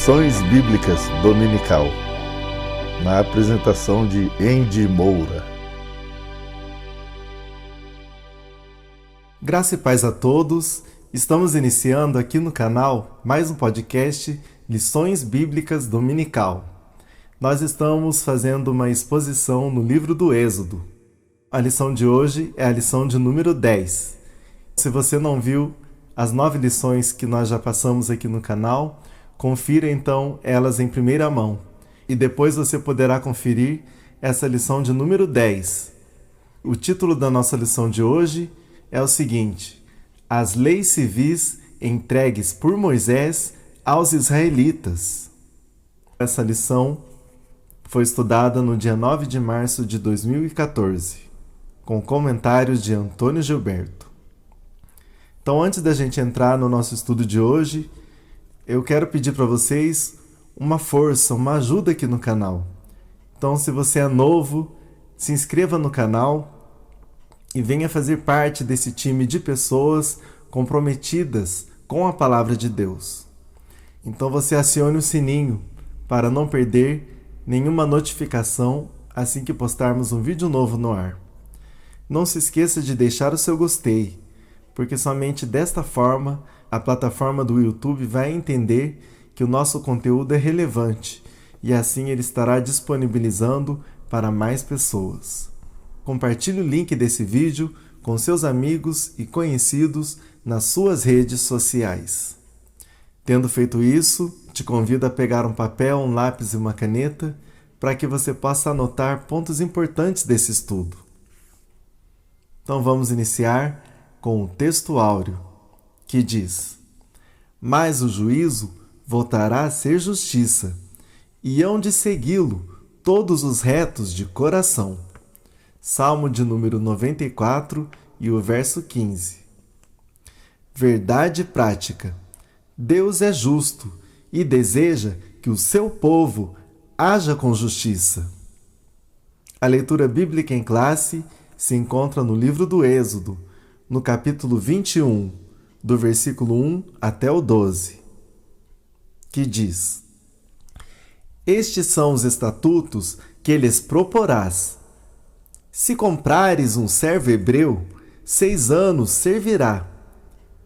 Lições Bíblicas Dominical, na apresentação de Andy Moura. Graça e paz a todos. Estamos iniciando aqui no canal mais um podcast Lições Bíblicas Dominical. Nós estamos fazendo uma exposição no livro do Êxodo. A lição de hoje é a lição de número 10. Se você não viu as 9 lições que nós já passamos aqui no canal, confira então elas em primeira mão. E depois você poderá conferir essa lição de número 10. O título da nossa lição de hoje é o seguinte: As leis civis entregues por Moisés aos israelitas. Essa lição foi estudada no dia 9 de março de 2014, com comentários de Antônio Gilberto. Então, antes da gente entrar no nosso estudo de hoje, eu quero pedir para vocês uma força, uma ajuda aqui no canal. Então, se você é novo, se inscreva no canal e venha fazer parte desse time de pessoas comprometidas com a palavra de Deus. Então, você acione o sininho para não perder nenhuma notificação assim que postarmos um vídeo novo no ar. Não se esqueça de deixar o seu gostei, porque somente desta forma a plataforma do YouTube vai entender que o nosso conteúdo é relevante e assim ele estará disponibilizando para mais pessoas. Compartilhe o link desse vídeo com seus amigos e conhecidos nas suas redes sociais. Tendo feito isso, te convido a pegar um papel, um lápis e uma caneta para que você possa anotar pontos importantes desse estudo. Então vamos iniciar com o texto áureo, que diz: Mas o juízo voltará a ser justiça, e hão de segui-lo todos os retos de coração. Salmo de número 94 e o verso 15. Verdade prática. Deus é justo e deseja que o seu povo haja com justiça. A leitura bíblica em classe se encontra no livro do Êxodo, no capítulo 21, do versículo 1 até o 12, que diz: Estes são os estatutos que lhes proporás. Se comprares um servo hebreu, 6 anos servirá,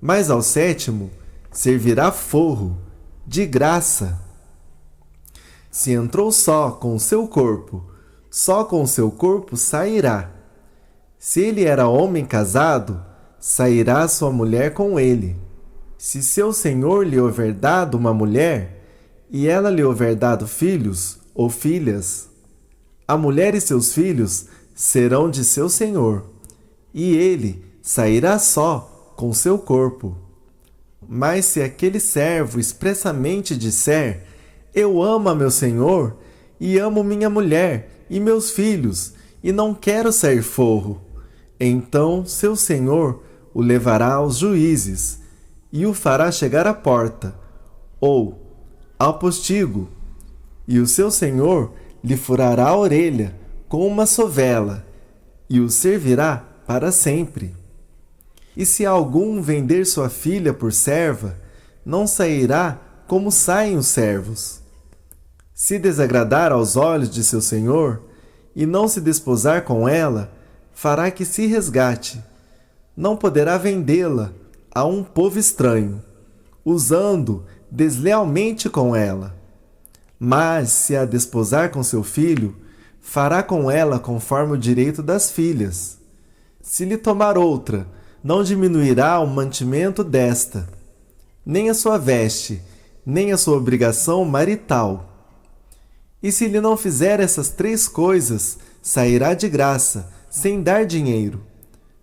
mas ao 7º servirá forro, de graça. Se entrou só com o seu corpo, só com o seu corpo sairá. Se ele era homem casado, sairá sua mulher com ele. Se seu senhor lhe houver dado uma mulher, e ela lhe houver dado filhos ou filhas, a mulher e seus filhos serão de seu senhor, e ele sairá só com seu corpo. Mas se aquele servo expressamente disser: Eu amo a meu senhor, e amo minha mulher e meus filhos, e não quero sair forro, então seu senhor o levará aos juízes, e o fará chegar à porta, ou ao postigo, e o seu senhor lhe furará a orelha com uma sovela, e o servirá para sempre. E se algum vender sua filha por serva, não sairá como saem os servos. Se desagradar aos olhos de seu senhor, e não se desposar com ela, fará que se resgate. Não poderá vendê-la a um povo estranho, usando deslealmente com ela. Mas, se a desposar com seu filho, fará com ela conforme o direito das filhas. Se lhe tomar outra, não diminuirá o mantimento desta, nem a sua veste, nem a sua obrigação marital. E se lhe não fizer essas 3 coisas, sairá de graça, sem dar dinheiro.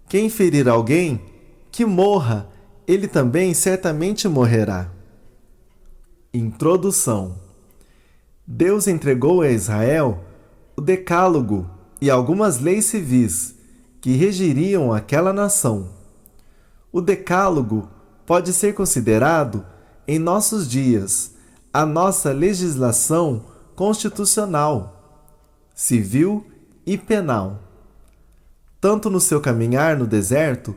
Quem ferir alguém, que morra, ele também certamente morrerá. Introdução. Deus entregou a Israel o Decálogo e algumas leis civis que regiriam aquela nação. O Decálogo pode ser considerado, em nossos dias, a nossa legislação constitucional, civil e penal. Tanto no seu caminhar no deserto,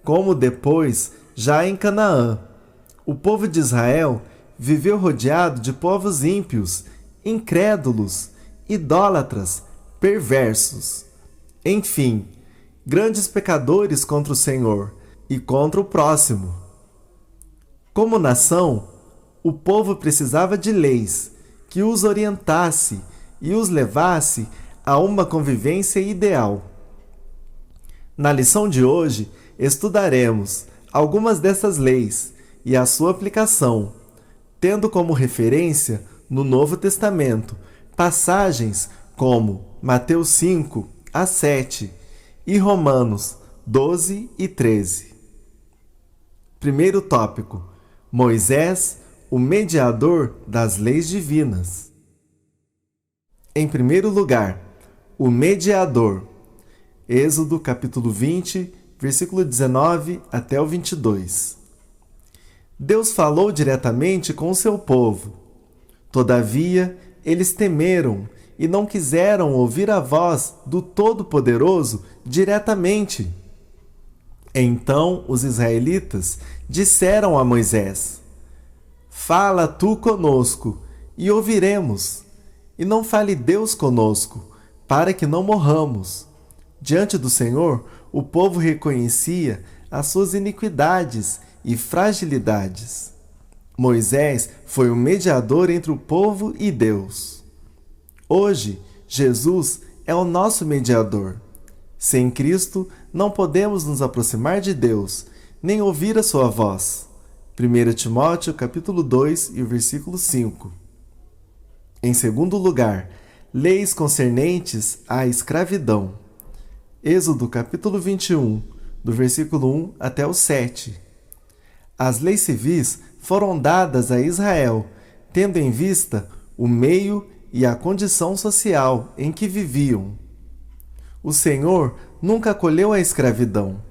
como depois, já em Canaã, o povo de Israel viveu rodeado de povos ímpios, incrédulos, idólatras, perversos. Enfim, grandes pecadores contra o Senhor e contra o próximo. Como nação, o povo precisava de leis que os orientasse e os levasse a uma convivência ideal. Na lição de hoje, estudaremos algumas dessas leis e a sua aplicação, tendo como referência no Novo Testamento passagens como Mateus 5 a 7 e Romanos 12 e 13. Primeiro tópico: Moisés, o mediador das leis divinas. Em primeiro lugar, o mediador. Êxodo capítulo 20, versículo 19 até o 22. Deus falou diretamente com o seu povo. Todavia, eles temeram e não quiseram ouvir a voz do Todo-Poderoso diretamente. Então os israelitas disseram a Moisés: Fala tu conosco, e ouviremos, e não fale Deus conosco, para que não morramos. Diante do Senhor, o povo reconhecia as suas iniquidades e fragilidades. Moisés foi o mediador entre o povo e Deus. Hoje, Jesus é o nosso mediador. Sem Cristo, não podemos nos aproximar de Deus, nem ouvir a sua voz. 1 Timóteo capítulo 2 e o versículo 5. Em segundo lugar, leis concernentes à escravidão. Êxodo capítulo 21, do versículo 1 até o 7. As leis civis foram dadas a Israel, tendo em vista o meio e a condição social em que viviam. O Senhor nunca acolheu a escravidão.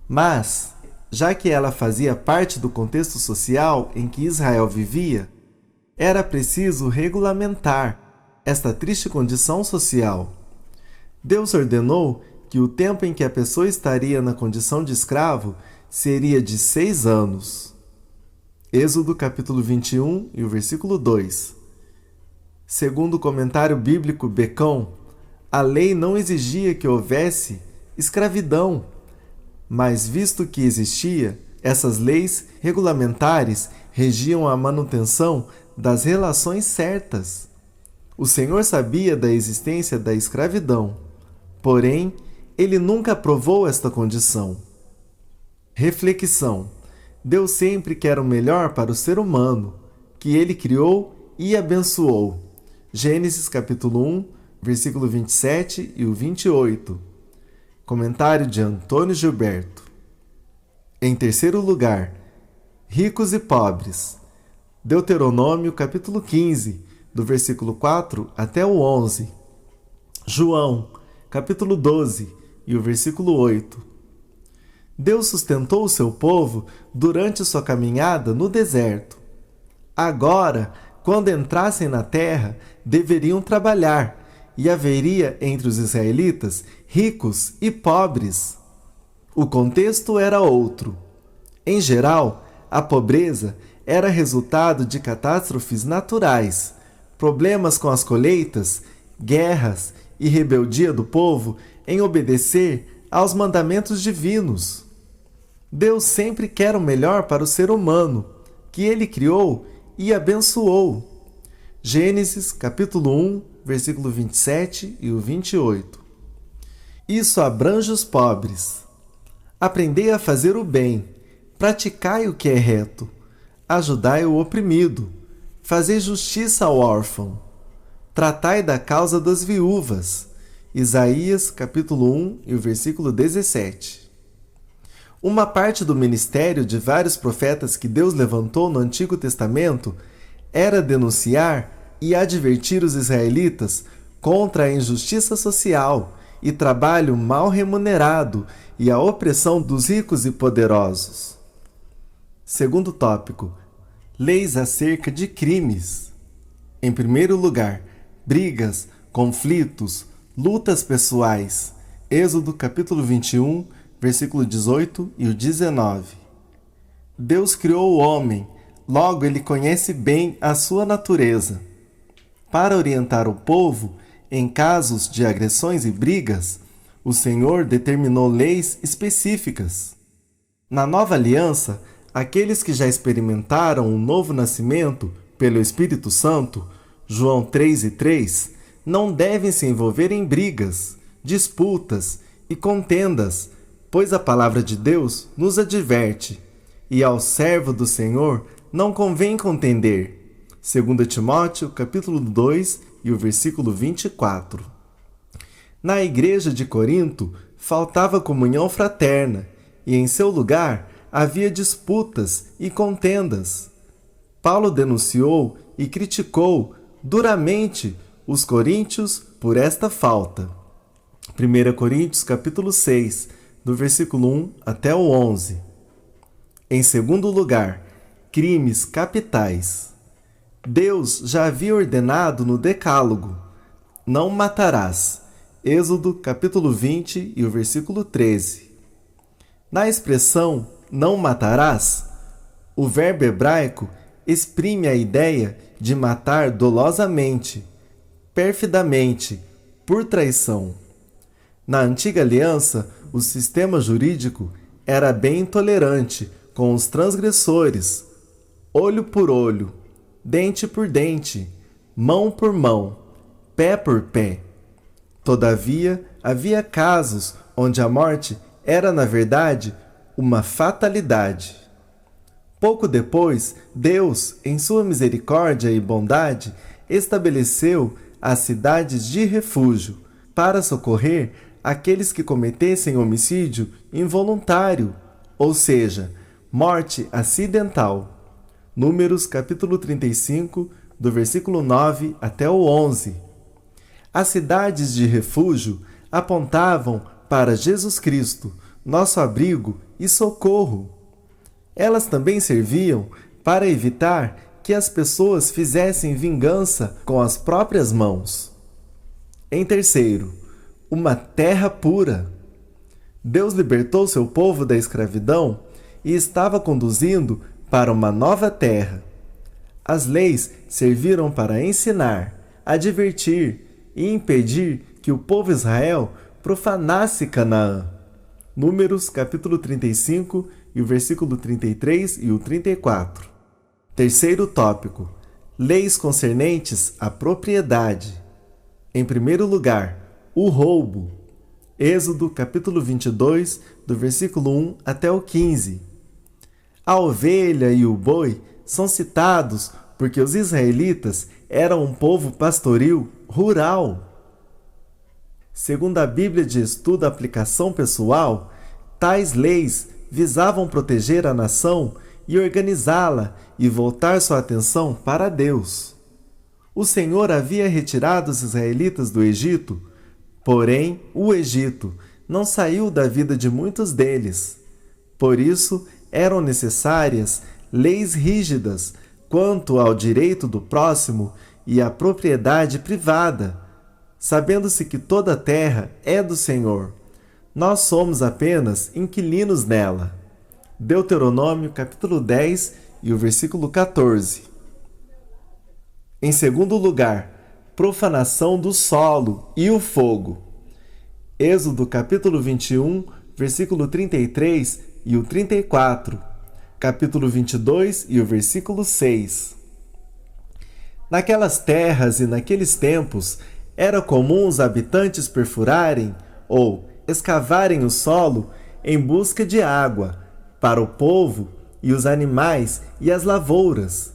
Mas, já que ela fazia parte do contexto social em que Israel vivia, era preciso regulamentar esta triste condição social. Deus ordenou que o tempo em que a pessoa estaria na condição de escravo seria de 6 anos. Êxodo capítulo 21 e o versículo 2. Segundo o comentário bíblico Becão, a lei não exigia que houvesse escravidão, mas visto que existia, essas leis regulamentares regiam a manutenção das relações certas. O Senhor sabia da existência da escravidão, porém, ele nunca aprovou esta condição. Reflexão: Deus sempre quer o melhor para o ser humano, que ele criou e abençoou. Gênesis capítulo 1, versículo 27 e o 28. Comentário de Antônio Gilberto. Em terceiro lugar, ricos e pobres. Deuteronômio capítulo 15, do versículo 4 até o 11. João capítulo 12 e o versículo 8. Deus sustentou o seu povo durante sua caminhada no deserto. Agora, quando entrassem na terra, deveriam trabalhar, e haveria entre os israelitas ricos e pobres. O contexto era outro. Em geral, a pobreza era resultado de catástrofes naturais, problemas com as colheitas, guerras e rebeldia do povo em obedecer aos mandamentos divinos. Deus sempre quer o melhor para o ser humano, que ele criou e abençoou. Gênesis capítulo 1, versículo 27 e o 28. Isso abrange os pobres. Aprendei a fazer o bem, praticai o que é reto, ajudai o oprimido, fazei justiça ao órfão, tratai da causa das viúvas. Isaías capítulo 1 e o versículo 17. Uma parte do ministério de vários profetas que Deus levantou no Antigo Testamento era denunciar e advertir os israelitas contra a injustiça social e trabalho mal remunerado e a opressão dos ricos e poderosos. Segundo tópico, leis acerca de crimes. Em primeiro lugar, brigas, conflitos, lutas pessoais. Êxodo capítulo 21, versículo 18 e o 19. Deus criou o homem, Logo, ele conhece bem a sua natureza. Para orientar o povo em casos de agressões e brigas, o Senhor determinou leis específicas. Na nova aliança, aqueles que já experimentaram o novo nascimento pelo Espírito Santo, João 3:3, não devem se envolver em brigas, disputas e contendas, pois a palavra de Deus nos adverte: e ao servo do Senhor não convém contender. 2 Timóteo, capítulo 2 e o versículo 24. Na igreja de Corinto faltava comunhão fraterna e em seu lugar havia disputas e contendas. Paulo denunciou e criticou duramente os coríntios por esta falta. 1 Coríntios capítulo 6, do versículo 1 até o 11. Em segundo lugar, crimes capitais. Deus já havia ordenado no Decálogo: não matarás. Êxodo capítulo 20 e o versículo 13. Na expressão não matarás, o verbo hebraico exprime a ideia de matar dolosamente, perfidamente, por traição. Na antiga aliança, o sistema jurídico era bem intolerante com os transgressores: olho por olho, dente por dente, mão por mão, pé por pé. Todavia, havia casos onde a morte era, na verdade, uma fatalidade. Pouco depois, Deus, em sua misericórdia e bondade, estabeleceu as cidades de refúgio para socorrer aqueles que cometessem homicídio involuntário, ou seja, morte acidental. Números capítulo 35, do versículo 9 até o 11. As cidades de refúgio apontavam para Jesus Cristo, nosso abrigo e socorro. Elas também serviam para evitar que as pessoas fizessem vingança com as próprias mãos. Em terceiro, uma terra pura. Deus libertou seu povo da escravidão e estava conduzindo para uma nova terra. As leis serviram para ensinar, advertir e impedir que o povo Israel profanasse Canaã. Números capítulo 35 e o versículo 33 e o 34. Terceiro tópico: leis concernentes à propriedade. Em primeiro lugar, o roubo. Êxodo capítulo 22, do versículo 1 até o 15. A ovelha e o boi são citados porque os israelitas eram um povo pastoril rural. Segundo a Bíblia de Estudo Aplicação Pessoal, tais leis visavam proteger a nação e organizá-la e voltar sua atenção para Deus. O Senhor havia retirado os israelitas do Egito, porém o Egito não saiu da vida de muitos deles. Por isso, eram necessárias leis rígidas quanto ao direito do próximo e à propriedade privada, sabendo-se que toda a terra é do Senhor. Nós somos apenas inquilinos nela. Deuteronômio capítulo 10 e o versículo 14. Em segundo lugar, profanação do solo e o fogo. Êxodo capítulo 21, versículo 33 e o 34. Capítulo 22 e o versículo 6. Naquelas terras e naqueles tempos, era comum os habitantes perfurarem ou escavarem o solo em busca de água para o povo e os animais e as lavouras.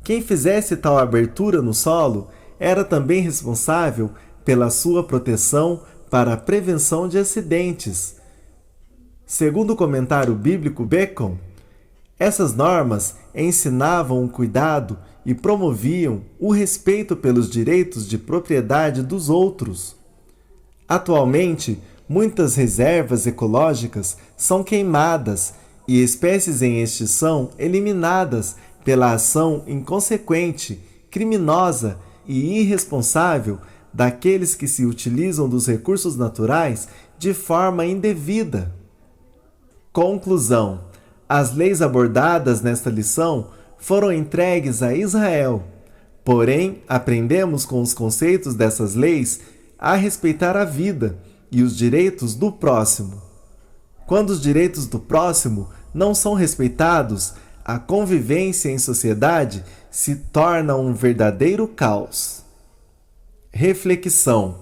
Quem fizesse tal abertura no solo era também responsável pela sua proteção para a prevenção de acidentes. Segundo o comentário bíblico Bacon, essas normas ensinavam o cuidado e promoviam o respeito pelos direitos de propriedade dos outros. Atualmente, muitas reservas ecológicas são queimadas e espécies em extinção eliminadas pela ação inconsequente, criminosa e irresponsável daqueles que se utilizam dos recursos naturais de forma indevida. Conclusão: as leis abordadas nesta lição foram entregues a Israel. Porém, aprendemos com os conceitos dessas leis a respeitar a vida e os direitos do próximo. Quando os direitos do próximo não são respeitados, a convivência em sociedade se torna um verdadeiro caos. Reflexão: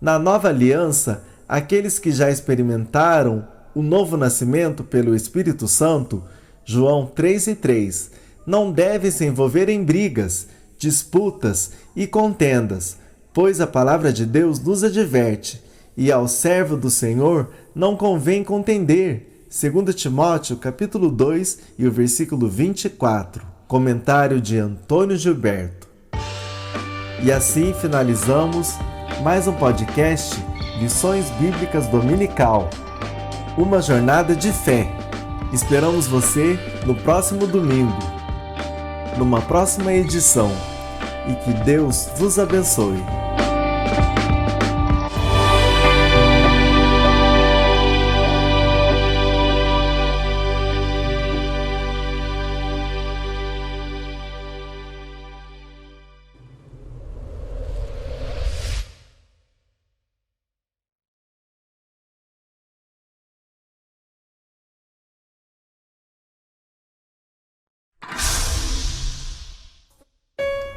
na nova aliança, aqueles que já experimentaram o novo nascimento pelo Espírito Santo, João 3:3, não devem se envolver em brigas, disputas e contendas, pois a palavra de Deus nos adverte, e ao servo do Senhor não convém contender. 2 Timóteo, capítulo 2 e o versículo 24. Comentário de Antônio Gilberto. E assim finalizamos mais um podcast Lições Bíblicas Dominical. Uma jornada de fé. Esperamos você no próximo domingo, numa próxima edição. E que Deus vos abençoe.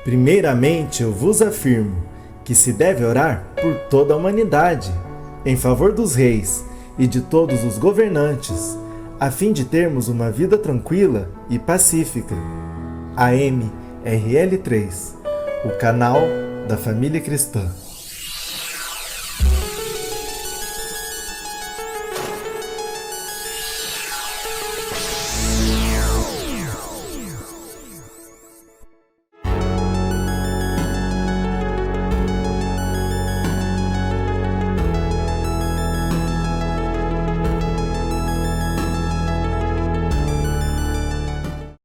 Primeiramente, eu vos afirmo que se deve orar por toda a humanidade, em favor dos reis e de todos os governantes, a fim de termos uma vida tranquila e pacífica. AMRL3, o canal da família cristã.